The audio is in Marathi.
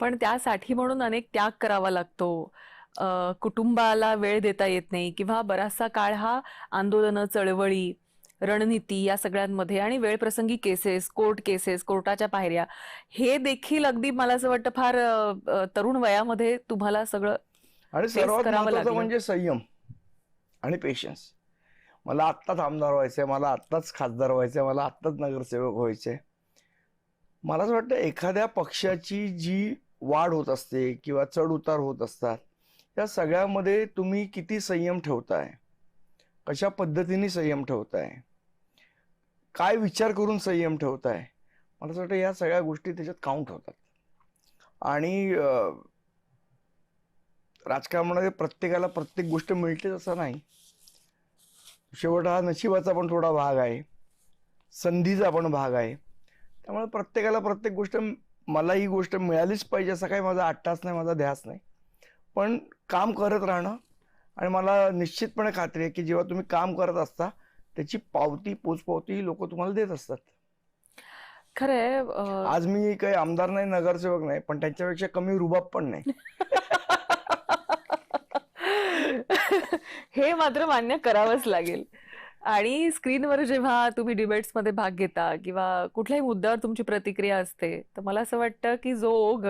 पण त्यासाठी म्हणून अनेक त्याग करावा लागतो. कुटुंबाला वेळ देता येत नाही किंवा बराचसा काळ हा आंदोलनं, चळवळी, रणनीती या सगळ्यांमध्ये आणि वेळप्रसंगी केसेस, कोर्ट केसेस, कोर्टाच्या पायऱ्या, हे देखील अगदी मला असं वाटतं फार तरुण वयामध्ये तुम्हाला सगळं आणि फेस सर्वात करावं महत्वाचं लागलं. म्हणजे संयम आणि पेशन्स. मला आत्ताच आमदार व्हायचंय, मला आत्ताच खासदार व्हायचंय, मला आत्ताच नगरसेवक व्हायचंय. मला असं वाटतं एखाद्या पक्षाची जी वाढ होत असते किंवा चढ उतार होत असतात, त्या सगळ्यामध्ये तुम्ही किती संयम ठेवताय, कशा पद्धतीने संयम ठेवताय, काय विचार करून संयम ठेवताय, मला असं वाटतं या सगळ्या गोष्टी त्याच्यात काउंट होतात. आणि राजकारणामध्ये प्रत्येकाला प्रत्येक गोष्ट मिळतेच असं नाही. शेवट हा नशिबाचा पण थोडा भाग आहे, संधीचा पण भाग आहे. त्यामुळे प्रत्येकाला प्रत्येक गोष्ट, मला ही गोष्ट मिळालीच पाहिजे असा काही माझा अट्टास नाही, माझा ध्यास नाही. पण काम करत राहणं. आणि मला निश्चितपणे खात्री आहे की जेव्हा तुम्ही काम करत असता त्याची पावती, पोचपावती लोक तुम्हाला देत असतात. खरंय. आज मी काही आमदार नाही, नगरसेवक नाही, पण त्यांच्यापेक्षा कमी रुबाब पण नाही. हे मात्र मान्य करावंच लागेल. आणि स्क्रीनवर जेव्हा तुम्ही डिबेट्समध्ये भाग घेता किंवा कुठल्याही मुद्द्यावर तुमची प्रतिक्रिया असते, तर मला असं वाटतं की जो ओघ